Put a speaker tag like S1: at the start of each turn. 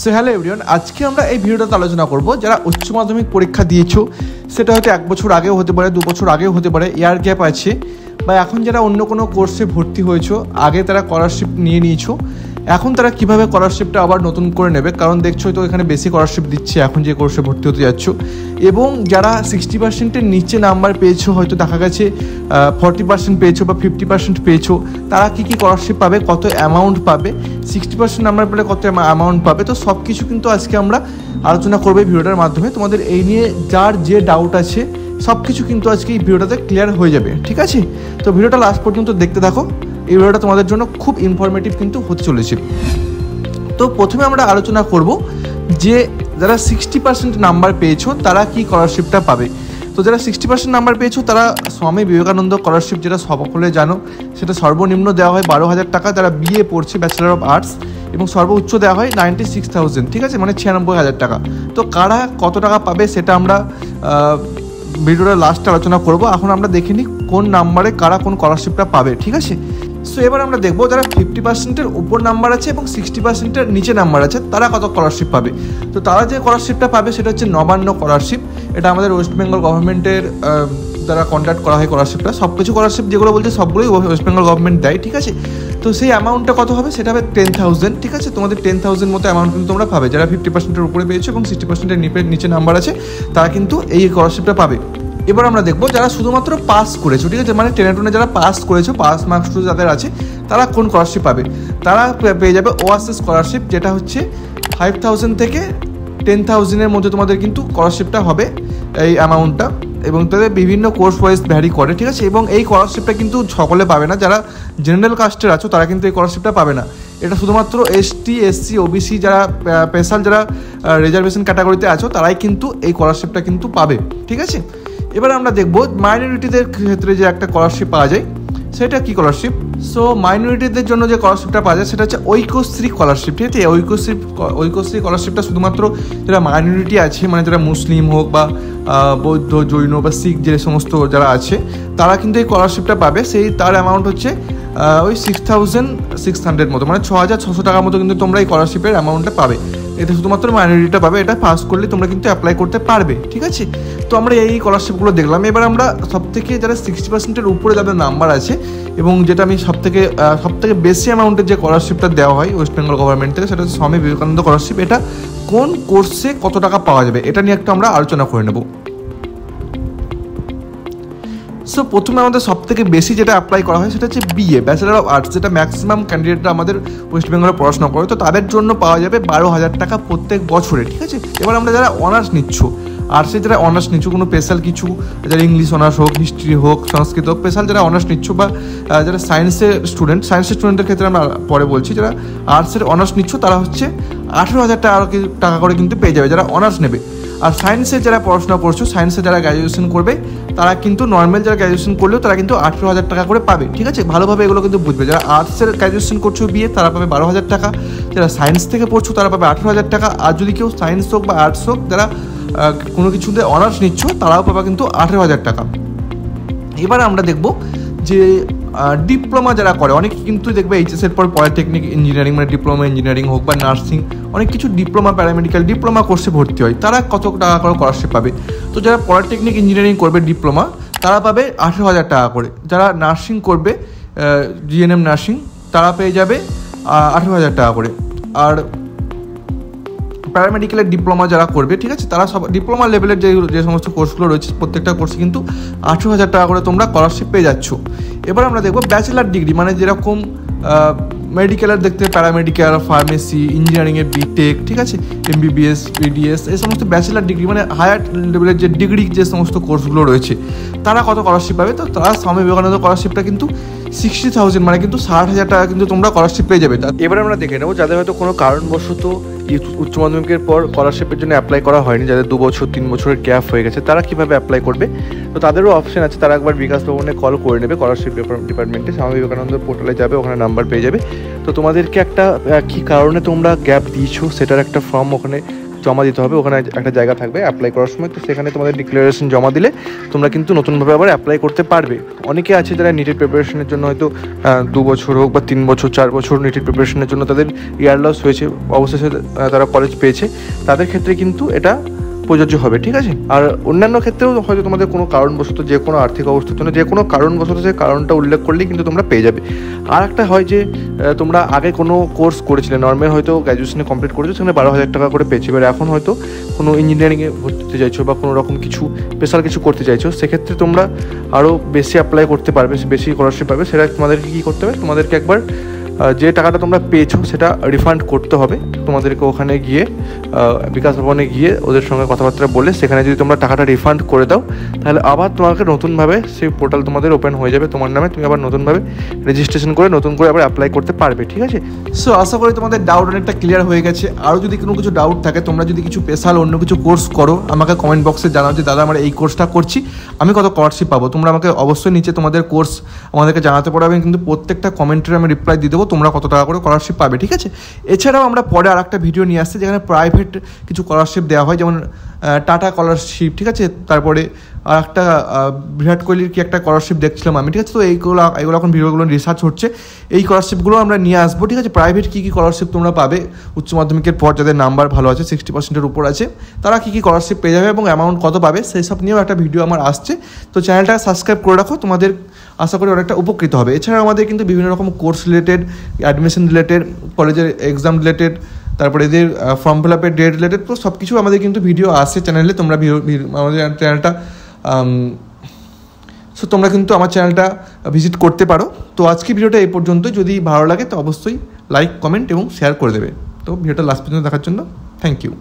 S1: So hello everyone, আজকে আমরা এই ভিডিওটাতে আলোচনা করব যারা উচ্চ মাধ্যমিক পরীক্ষা দিয়েছো, সেটা হয়তো 1 বছর আগেও হতে পারে, 2 বছর আগেও হতে পারে, ইয়ার গ্যাপ আছে, বা এখন যারা অন্য কোনো কোর্সে ভর্তি হয়েছো, আগে তারা স্কলারশিপ নিয়ে নিয়েছো, এখন তারা কীভাবে স্কলারশিপটা আবার নতুন করে নেবে, কারণ দেখছো তো এখানে বেশি স্কলারশিপ দিচ্ছে এখন যে কোর্সে ভর্তি হতে যাচ্ছ। এবং যারা 60%-এর নিচে নাম্বার পেয়েছো, হয়তো দেখা গেছে 40% পেয়েছো বা 50% পেয়েছো, তারা কী স্কলারশিপ পাবে, কত অ্যামাউন্ট পাবে, 60% নাম্বার পেলে কত অ্যামাউন্ট পাবে, তো সব কিছু কিন্তু আজকে আমরা আলোচনা করবো এই ভিডিওটার মাধ্যমে। তোমাদের এই নিয়ে যার যে ডাউট আছে সব কিছু কিন্তু আজকে এই ভিডিওটাতে ক্লিয়ার হয়ে যাবে, ঠিক আছে? তো ভিডিওটা লাস্ট পর্যন্ত দেখতে থাকো, এই ভিডিওটা তোমাদের জন্য খুব ইনফরমেটিভ কিন্তু হতে চলেছে। তো প্রথমে আমরা আলোচনা করব যে যারা 60% নাম্বার পেয়েছো তারা কি স্কলারশিপটা পাবে। তো যারা 60% নাম্বার পেয়েছো তারা স্বামী বিবেকানন্দ স্কলারশিপ, যেটা সকলে জানো, সেটা সর্বনিম্ন দেওয়া হয় 12,000 টাকা যারা বিএ পড়ছে, ব্যাচেলার অফ আর্টস, এবং সর্বোচ্চ দেওয়া হয় 96,000, ঠিক আছে, মানে 96,000 টাকা। তো কারা কত টাকা পাবে সেটা আমরা ভিডিওটা লাস্টে আলোচনা করব। এখন আমরা দেখে নিই কোন নাম্বারে কারা কোন স্কলারশিপটা পাবে, ঠিক আছে? সো এবার আমরা দেখবো যারা 50%-এর উপর নাম্বার আছে এবং 60%-এর নিচে নাম্বার আছে তারা কত স্কলারশিপ পাবে। তো তারা যে স্কলারশিপটা পাবে সেটা হচ্ছে নবান্ন স্কলারশিপ। এটা আমাদের ওয়েস্ট বেঙ্গল গভর্নমেন্টের দ্বারা কন্ডাক্ট করা হয় স্কলারশিপটা। সব কিছু স্কলারশিপ যেগুলো বলছে সবগুলোই ওয়েস্ট বেঙ্গল গভর্নমেন্ট দেয়, ঠিক আছে? তো সেই অ্যামাউন্টটা কত হবে, সেটা হবে 10,000, ঠিক আছে? তোমাদের 10,000 মতো অ্যামাউন্ট কিন্তু তোমরা পাবে যারা 50%-এর উপরে পেয়েছো এবং 60%-এর নিচে নাম্বার আছে, তারা কিন্তু এই স্কলারশিপটা পাবে। এবার আমরা দেখবো যারা শুধুমাত্র পাস করেছো, ঠিক আছে, মানে টেনে যারা পাস করেছো, পাস মার্কস যাদের আছে, তারা কোন স্কলারশিপ পাবে। তারা পেয়ে যাবে ওয়াসিস স্কলারশিপ, যেটা হচ্ছে 5,000 থেকে 10,000-এর মধ্যে তোমাদের কিন্তু স্কলারশিপটা হবে এই অ্যামাউন্টটা, এবং তাদের বিভিন্ন কোর্স ওয়াইজ ভ্যারি করে, ঠিক আছে? এবং এই স্কলারশিপটা কিন্তু সকলে পাবে না, যারা জেনারেল কাস্টের আছো তারা কিন্তু এই স্কলারশিপটা পাবে না। এটা শুধুমাত্র এসটি, এসসি, ওবিসি, যারা স্পেশাল, যারা রিজার্ভেশন ক্যাটাগরিতে আছো, তারাই কিন্তু এই স্কলারশিপটা কিন্তু পাবে, ঠিক আছে? এবার আমরা দেখবো মাইনরিটিদের ক্ষেত্রে যে একটা স্কলারশিপ পাওয়া যায়, সেটা কি স্কলারশিপ। সো মাইনরিটিদের জন্য যে স্কলারশিপটা পাওয়া যায় সেটা হচ্ছে ঐক্যশ্রী স্কলারশিপ, ঠিক আছে? ঐক্যশ্রী স্কলারশিপটা শুধুমাত্র যারা মাইনরিটি আছে, মানে যারা মুসলিম হোক বা বৌদ্ধ, জৈন বা শিখ, যে সমস্ত যারা আছে, তারা কিন্তু এই স্কলারশিপটা পাবে। তার অ্যামাউন্ট হচ্ছে ওই 6,600 মতো, মানে 6,600 টাকার মতো কিন্তু তোমরা এই স্কলারশিপের অ্যামাউন্টটা পাবে। এটা শুধুমাত্র মাইনরিটিটা পাবে, এটা পাস করলে তোমরা কিন্তু অ্যাপ্লাই করতে পারবে, ঠিক আছে? তো আমরা এই স্কলারশিপগুলো দেখলাম। এবার আমরা সবথেকে যারা 60%-এর উপরে যাদের নাম্বার আছে, এবং যেটা আমি সবথেকে বেশি অ্যামাউন্টের যে স্কলারশিপটা দেওয়া হয় ওয়েস্ট বেঙ্গল গভর্নমেন্ট থেকে, সেটা হচ্ছে স্বামী বিবেকানন্দ স্কলারশিপ। এটা কোন কোর্সে কত টাকা পাওয়া যাবে এটা নিয়ে একটু আমরা আলোচনা করে নেব। সো প্রথমে আমাদের সবথেকে বেশি যেটা অ্যাপ্লাই করা হয় সেটা হচ্ছে বিএ, ব্যাচেলার অফ আর্টস, যেটা ম্যাক্সিমাম ক্যান্ডিডেটরা আমাদের ওয়েস্ট বেঙ্গলে পড়াশোনা করে, তো তাদের জন্য পাওয়া যাবে 12,000 টাকা প্রত্যেক বছরে, ঠিক আছে? এবার আমরা যারা অনার্স নিচ্ছ, আর্টসে যারা অনার্স নিচ্ছ, কোনো স্পেশাল কিছু, যারা ইংলিশ অনার্স হোক, হিস্ট্রি হোক, সংস্কৃত হোক, স্পেশাল যারা অনার্স নিচ্ছ, বা যারা সায়েন্সের স্টুডেন্টের ক্ষেত্রে আমরা পরে বলছি, যারা আর্টসের অনার্স নিচ্ছ, তারা হচ্ছে 18,000 টাকা করে কিন্তু পেয়ে যাবে যারা অনার্স নেবে। আর সায়েন্সের যারা পড়াশোনা করছো, সায়েন্সে যারা গ্র্যাজুয়েশন করবে, তারা কিন্তু নর্মাল যারা গ্র্যাজুয়েশন করলেও তারা কিন্তু 18,000 টাকা করে পাবে, ঠিক আছে? ভালোভাবে এগুলো কিন্তু বুঝবে। যারা আর্টসের গ্র্যাজুয়েশন করছো বিয়ে, তারা পাবে 12,000 টাকা, যারা সায়েন্স থেকে পড়ছো তারা পাবে 18,000 টাকা, আর যদি কেউ সায়েন্স হোক বা আর্টস হোক, যারা কোনো কিছুতে অনার্স নিচ্ছ, তারাও পাবে কিন্তু 18,000 টাকা। এবার আমরা দেখব যে ডিপ্লোমা যারা করে, অনেকে কিন্তু দেখবে এইচএসের পর পলিটেকনিক ইঞ্জিনিয়ারিং, মানে ডিপ্লোমা ইঞ্জিনিয়ারিং হোক বা নার্সিং, অনেক কিছু ডিপ্লোমা, প্যারামেডিক্যাল ডিপ্লোমা কোর্সে ভর্তি হয়, তারা কত টাকা করে স্কলারশিপ পাবে। তো যারা পলিটেকনিক ইঞ্জিনিয়ারিং করবে ডিপ্লোমা, তারা পাবে 18,000 টাকা করে। যারা নার্সিং করবে, জিএনএম নার্সিং, তারা পেয়ে যাবে 18,000 টাকা করে। আর প্যারামেডিক্যালের ডিপ্লোমা যারা করবে, ঠিক আছে, তারা সব ডিপ্লোমা লেভেলের যে সমস্ত কোর্সগুলো রয়েছে, প্রত্যেকটা কোর্সে কিন্তু 18,000 টাকা করে তোমরা স্কলারশিপ পেয়ে যাচ্ছ। এবার আমরা দেখবো ব্যাচেলার ডিগ্রি, মানে যেরকম মেডিকেলের দেখতে প্যারামেডিক্যাল, ফার্মেসি, ইঞ্জিনিয়ারিংয়ের বিটেক, ঠিক আছে, এমবিবিএস, বিডিএস, এই সমস্ত ব্যাচেলার ডিগ্রি, মানে হায়ার লেভেলের যে ডিগ্রি যে সমস্ত কোর্সগুলো রয়েছে, তারা কত স্কলারশিপ পাবে। তো তারা স্বামী বিবেকানন্দ স্কলারশিপটা কিন্তু 60,000, মানে কিন্তু 60,000 টাকা কিন্তু তোমরা স্কলারশিপ পেয়ে যাবে। এবার আমরা দেখে নেবো যাদের হয়তো কোনো কারণবশত উচ্চ মাধ্যমিকের পর স্কলারশিপের জন্য অ্যাপ্লাই করা হয়নি, যাদের 2 বছর 3 বছরের গ্যাপ হয়ে গেছে, তারা কীভাবে অ্যাপ্লাই করবে। তো তাদেরও অপশন আছে, তারা একবার বিকাশ ভবনে কল করে নেবে, স্কলারশিপ ডিপার্টমেন্টে, স্বামী বিবেকানন্দ পোর্টালে যাবে, ওখানে নাম্বার পেয়ে যাবে। তো তোমাদেরকে একটা কী কারণে তোমরা গ্যাপ দিয়েছো সেটার একটা ফর্ম ওখানে জমা দিতে হবে। ওখানে একটা জায়গা থাকবে অ্যাপ্লাই করার সময়, তো সেখানে তোমাদের ডিক্লারেশন জমা দিলে তোমরা কিন্তু নতুনভাবে আবার অ্যাপ্লাই করতে পারবে। অনেকে আছে যারা নিটের প্রিপারেশনের জন্য হয়তো 2 বছর হোক বা 3 বছর 4 বছর নিটের প্রিপারেশনের জন্য তাদের ইয়ার লস হয়েছে, অবশেষে তারা কলেজ পেয়েছে, তাদের ক্ষেত্রে কিন্তু এটা প্রযোজ্য হবে, ঠিক আছে। আর অন্যান্য ক্ষেত্রেও হয়তো তোমাদের কোনো কারণবশত, যে কোনো আর্থিক অবস্থার জন্য যে কোনো কারণবশত সেই কারণটা উল্লেখ করলেই কিন্তু তোমরা পেয়ে যাবে। আর একটা হয় যে তোমরা আগে কোনো কোর্স করেছিলে, নর্মাল হয়তো গ্র্যাজুয়েশনে কমপ্লিট করেছো, সেখানে 12,000 টাকা করে পেয়েছো। এবার এখন হয়তো কোনো ইঞ্জিনিয়ারিংয়ে ভর্তি হতে চাইছো বা কোনো রকম কিছু স্পেশাল কিছু করতে চাইছো, সেক্ষেত্রে তোমরা আরও বেশি অ্যাপ্লাই করতে পারবে, বেশি স্কলারশিপ পাবে। সেটা তোমাদেরকে কী করতে হবে, তোমাদেরকে একবার যে টাকাটা তোমরা পেয়েছো সেটা রিফান্ড করতে হবে। তোমাদেরকে ওখানে গিয়ে বিকাশ ভবনে গিয়ে ওদের সঙ্গে কথাবার্তা বলে সেখানে যদি তোমরা টাকাটা রিফান্ড করে দাও, তাহলে আবার তোমাকে নতুনভাবে সেই পোর্টাল তোমাদের ওপেন হয়ে যাবে তোমার নামে, তুমি আবার নতুনভাবে রেজিস্ট্রেশন করে নতুন করে আবার অ্যাপ্লাই করতে পারবে, ঠিক আছে। সো আশা করি তোমাদের ডাউট অনেকটা ক্লিয়ার হয়ে গেছে। আরও যদি কোনো কিছু ডাউট থাকে, তোমরা যদি কিছু স্পেশাল অন্য কিছু কোর্স করো, আমাকে কমেন্ট বক্সে জানাও যে দাদা আমরা এই কোর্সটা করছি, আমি কত স্কলারশিপ পাবো। তোমরা আমাকে অবশ্যই নিচে তোমাদের কোর্স আমাদেরকে জানাতে পারবে, কিন্তু প্রত্যেকটা কমেন্টের আমি রিপ্লাই দিয়ে দেবো তোমরা কত টাকা করে স্কলারশিপ পাবে, ঠিক আছে। এছাড়াও আমরা পরে আর একটা ভিডিও নিয়ে আসছি যেখানে প্রাইভেট কিছু স্কলারশিপ দেওয়া হয়, যেমন টাটা স্কলারশিপ, ঠিক আছে। তারপরে আর একটা বিরাট কোহলির কি একটা স্কলারশিপ দেখছিলাম আমি, ঠিক আছে। তো এইগুলো এখন ভিডিওগুলো রিসার্চ হচ্ছে, এই স্কলারশিপগুলো আমরা নিয়ে আসবো, ঠিক আছে। প্রাইভেট কী কী স্কলারশিপ তোমরা পাবে, উচ্চ মাধ্যমিকের পর যাদের নাম্বার ভালো আছে, 60%-এর উপর আছে, তারা কী কী স্কলারশিপ পেয়ে যাবে এবং অ্যামাউন্ট কত পাবে, সেই সব নিয়েও একটা ভিডিও আমার আসছে। তো চ্যানেলটা সাবস্ক্রাইব করে রাখো, তোমাদের আশা করি অনেকটা উপকৃত হবে। এছাড়া আমাদের কিন্তু বিভিন্ন রকম কোর্স রিলেটেড, অ্যাডমিশন রিলেটেড, কলেজের এক্সাম রিলেটেড, তারপরে এদের ফর্ম ফিল আপের ডেট রিলেটেড, তো সব কিছু আমাদের কিন্তু ভিডিও আসছে চ্যানেলে। তোমরা আমাদের চ্যানেলটা সো তোমরা কিন্তু আমার চ্যানেলটা ভিজিট করতে পারো। তো আজকে ভিডিওটা এই পর্যন্ত, যদি ভালো লাগে তো অবশ্যই লাইক, কমেন্ট এবং শেয়ার করে দেবে। তো ভিডিওটা লাস্ট পর্যন্ত দেখার জন্য থ্যাংক ইউ।